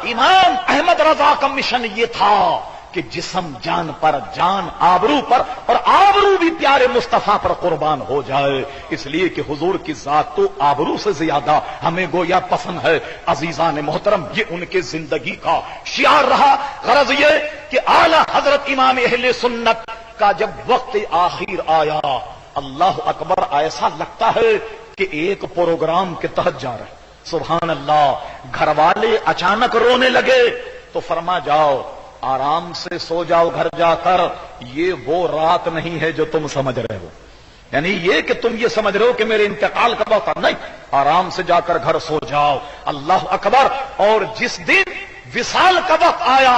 امام احمد رضا کا مشن یہ تھا کہ جسم جان پر، جان آبرو پر، اور آبرو بھی پیارے مصطفیٰ پر قربان ہو جائے، اس لیے کہ حضور کی ذات تو آبرو سے زیادہ ہمیں گویا پسند ہے۔ عزیزان محترم، یہ ان کے زندگی کا شعار رہا۔ غرض یہ کہ اعلی حضرت امام اہل سنت کا جب وقت آخر آیا، اللہ اکبر، ایسا لگتا ہے کہ ایک پروگرام کے تحت جا رہے، سبحان اللہ۔ گھر والے اچانک رونے لگے تو فرما جاؤ، آرام سے سو جاؤ گھر جا کر، یہ وہ رات نہیں ہے جو تم سمجھ رہے ہو، یعنی یہ کہ تم یہ سمجھ رہے ہو کہ میرے انتقال کا وقت نہیں، آرام سے جا کر گھر سو جاؤ، اللہ اکبر۔ اور جس دن وصال کا وقت آیا،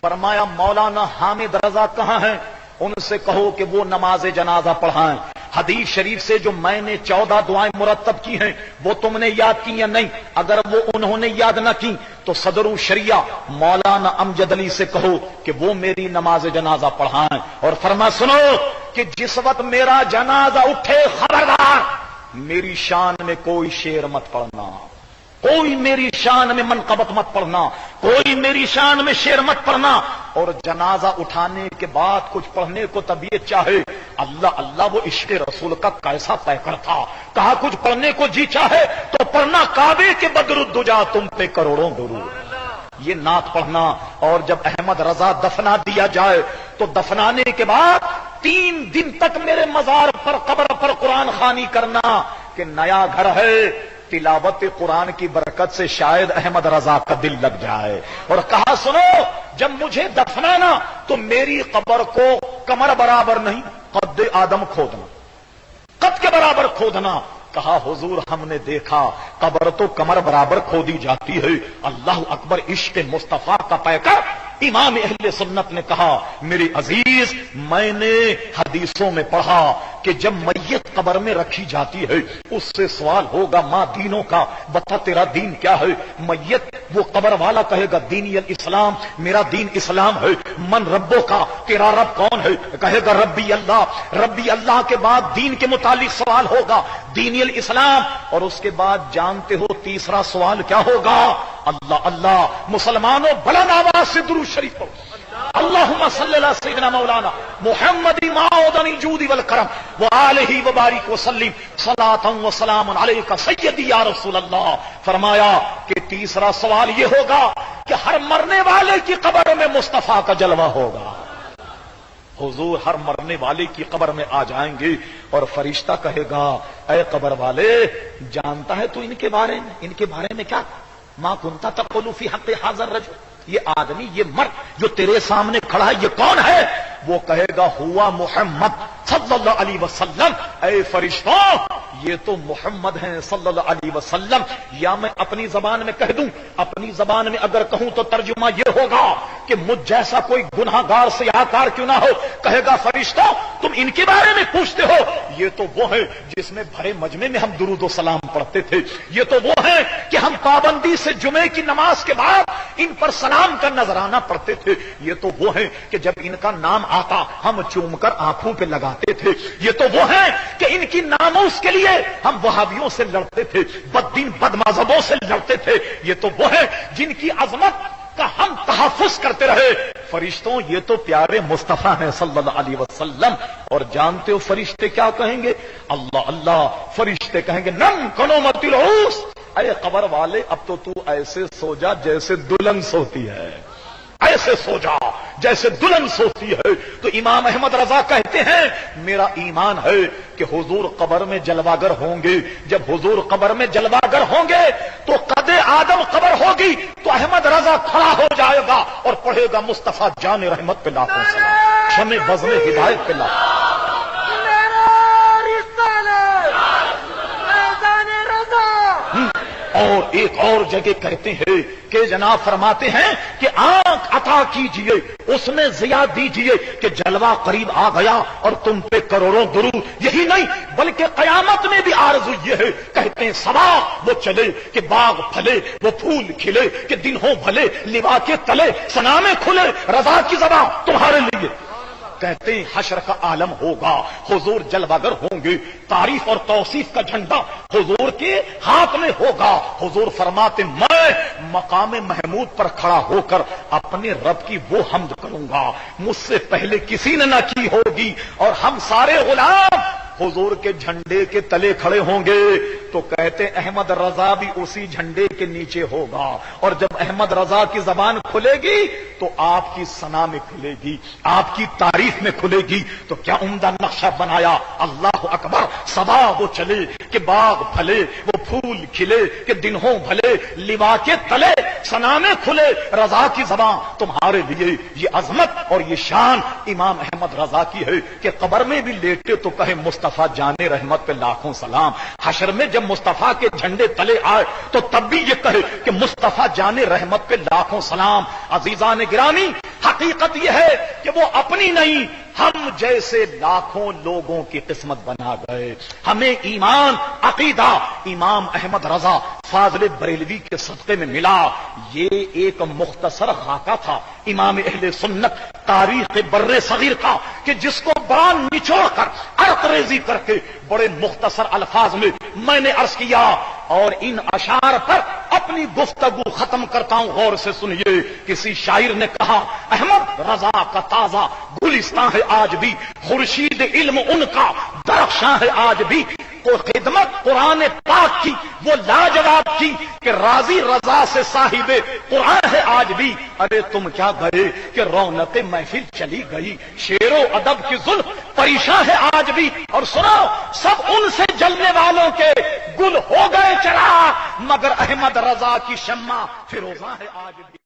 فرمایا مولانا حامد رضا کہاں ہیں؟ ان سے کہو کہ وہ نماز جنازہ پڑھائیں۔ حدیث شریف سے جو میں نے 14 دعائیں مرتب کی ہیں وہ تم نے یاد کی یا نہیں؟ اگر وہ انہوں نے یاد نہ کی تو صدر الشریعہ مولانا امجد علی سے کہو کہ وہ میری نماز جنازہ پڑھائیں، اور فرما سنو کہ جس وقت میرا جنازہ اٹھے، خبردار میری شان میں کوئی شعر مت پڑھنا، کوئی میری شان میں منقبت مت پڑھنا، کوئی میری شان میں شعر مت پڑھنا۔ اور جنازہ اٹھانے کے بعد کچھ پڑھنے کو طبیعت چاہے، اللہ اللہ، وہ عشق رسول کا کیسا پیکر تھا، کہا کچھ پڑھنے کو جی چاہے تو پڑھنا کعبے کے بدر الدجا تم پہ کروڑوں درود، یہ نعت پڑھنا۔ اور جب احمد رضا دفنا دیا جائے تو دفنانے کے بعد 3 دن تک میرے مزار پر، قبر پر قرآن خوانی کرنا کہ نیا گھر ہے، تلاوت قرآن کی برکت سے شاید احمد رضا کا دل لگ جائے۔ اور کہا سنو، جب مجھے دفنانا تو میری قبر کو کمر برابر نہیں، قد آدم کھودنا، قد کے برابر کھودنا۔ کہا حضور ہم نے دیکھا قبر تو کمر برابر کھودی جاتی ہے، اللہ اکبر، عشق مصطفیٰ کا پیکر امام اہل سنت نے کہا میری عزیز، میں نے حدیثوں میں پڑھا کہ جب میت قبر میں رکھی جاتی ہے اس سے سوال ہوگا ماں دینوں کا، بتا تیرا دین کیا ہے؟ میت وہ قبر والا کہے گا دینی الاسلام، میرا دین اسلام ہے۔ من ربوں کا، تیرا رب کون ہے؟ کہے گا ربی اللہ۔ ربی اللہ کے بعد دین کے متعلق سوال ہوگا، دینی الاسلام، اور اس کے بعد جانتے ہو تیسرا سوال کیا ہوگا؟ اللہ اللہ۔ مسلمانوں بلند آواز سے درود شریف پڑھو، اللہم صلی اللہ سیدنا مولانا محمد معودن الجود والکرم وآلہ وبارک وسلم صلاۃ و سلام علیک سیدی یا رسول اللہ۔ فرمایا کہ تیسرا سوال یہ ہوگا کہ ہر مرنے والے کی قبر میں مصطفیٰ کا جلوہ ہوگا۔ حضور ہر مرنے والے کی قبر میں آ جائیں گے اور فرشتہ کہے گا اے قبر والے، جانتا ہے تو ان کے بارے میں کیا؟ ما کنت تقول فی حق حاضر رجل، یہ آدمی، یہ مرد جو تیرے سامنے کھڑا ہے، یہ کون ہے؟ وہ کہے گا ہوا محمد صلی اللہ علیہ وسلم۔ اے فرشتوں، یہ تو محمد ہیں صلی اللہ علیہ وسلم۔ یا میں اپنی زبان میں کہہ دوں، اپنی زبان میں اگر کہوں تو ترجمہ یہ ہوگا کہ مجھ جیسا کوئی گناہگار سیاہکار کیوں نہ ہو، کہے گا فرشتوں تم ان کے بارے میں پوچھتے ہو، یہ تو وہ ہے جس میں بھرے مجمع میں ہم درود و سلام پڑھتے تھے، یہ تو وہ ہے کہ ہم پابندی سے جمعے کی نماز کے بعد ان پر سلام کا نذرانہ پڑھتے تھے، یہ تو وہ ہے کہ جب ان کا نام آتا ہم چوم کر آنکھوں پہ لگاتے تھے، یہ تو وہ ہے کہ ان کی ناموس کے لیے ہم وہابیوں سے لڑتے تھے، بددین بد مذہبوں سے لڑتے تھے، یہ تو وہ ہے جن کی عظمت کا ہم تحفظ کرتے رہے۔ فرشتوں یہ تو پیارے مصطفیٰ ہیں صلی اللہ علیہ وسلم۔ اور جانتے ہو فرشتے کیا کہیں گے؟ اللہ اللہ، فرشتے کہیں گے نم کنومت العروس، اے قبر والے اب تو ایسے سو جا جیسے دلہن سوتی ہے، ایسے سو جا جیسے دلہن سوتی ہے۔ تو امام احمد رضا کہتے ہیں میرا ایمان ہے کہ حضور قبر میں جلواگر ہوں گے، جب حضور قبر میں جلواگر ہوں گے تو قد آدم قبر ہوگی تو احمد رضا کھڑا ہو جائے گا اور پڑھے گا مصطفیٰ جان رحمت پہ لاکھوں سلام، شمع بزم ہدایت پہ لاکھوں۔ اور ایک اور جگہ کہتے ہیں کہ جناب فرماتے ہیں کہ آنکھ عطا کیجئے، اس میں ضیاء دیجئے کہ جلوہ قریب آ گیا اور تم پہ کروڑوں درود۔ یہی نہیں بلکہ قیامت میں بھی آرزو یہ ہے، کہتے ہیں صبا وہ چلے کہ باغ پھلے، وہ پھول کھلے کہ دن ہو بھلے، لوا کے تلے سنامے کھلے، رضا کی زباں تمہارے لیے۔ کہتے ہیں حشر کا عالم ہوگا، حضور جلوگر ہوں گے، تعریف اور توصیف کا جھنڈا حضور کے ہاتھ میں ہوگا۔ حضور فرماتے میں مقام محمود پر کھڑا ہو کر اپنے رب کی وہ حمد کروں گا مجھ سے پہلے کسی نے نہ کی ہوگی، اور ہم سارے غلام حضور کے جھنڈے کے تلے کھڑے ہوں گے۔ تو کہتے احمد رضا بھی اسی جھنڈے کے نیچے ہوگا، اور جب احمد رضا کی زبان کھلے گی تو آپ کی ثنا میں کھلے گی، آپ کی تعریف میں کھلے گی۔ تو کیا عمدہ نقشہ بنایا، اللہ اکبر، صدا وہ چلے کہ باغ پھلے، وہ پھول کھلے کہ دن ہوں بھلے، لوا کے تلے ثنا میں کھلے رضا کی زبان تمہارے لیے۔ یہ عظمت اور یہ شان امام احمد رضا کی ہے کہ قبر میں بھی لیٹے تو کہے مصطفیٰ جان رحمت پہ لاکھوں سلام، حشر میں جب مصطفیٰ کے جھنڈے تلے آئے تو تب بھی یہ کہے کہ مصطفیٰ جان رحمت پہ لاکھوں سلام۔ عزیزان گرامی، حقیقت یہ ہے کہ وہ اپنی نہیں، ہم جیسے لاکھوں لوگوں کی قسمت بنا گئے۔ ہمیں ایمان عقیدہ امام احمد رضا فاضل بریلوی کے صدقے میں ملا۔ یہ ایک مختصر خاکہ تھا امام اہل سنت تاریخ بر صغیر کا، کہ جس کو بڑا نچوڑ کر عرق ریزی کر کے بڑے مختصر الفاظ میں میں نے عرض کیا، اور ان اشعار پر اپنی گفتگو ختم کرتا ہوں، غور سے سنیے۔ کسی شاعر نے کہا احمد رضا کا تازہ گلستان ہے آج بھی، خورشید علم ان کا درخشاں ہے آج بھی، کو خدمت قرآن پاک کی وہ لاجواب کی کہ راضی رضا سے صاحب قرآن ہے آج بھی۔ ارے تم کیا گئے کہ رونق محفل چلی گئی، شعر و ادب کی زلف پریشاں ہے آج بھی۔ اور سنو، سب ان سے جلنے والوں کے گل ہو گئے چراغ، مگر احمد رضا کی شمع فروزاں ہے آج بھی۔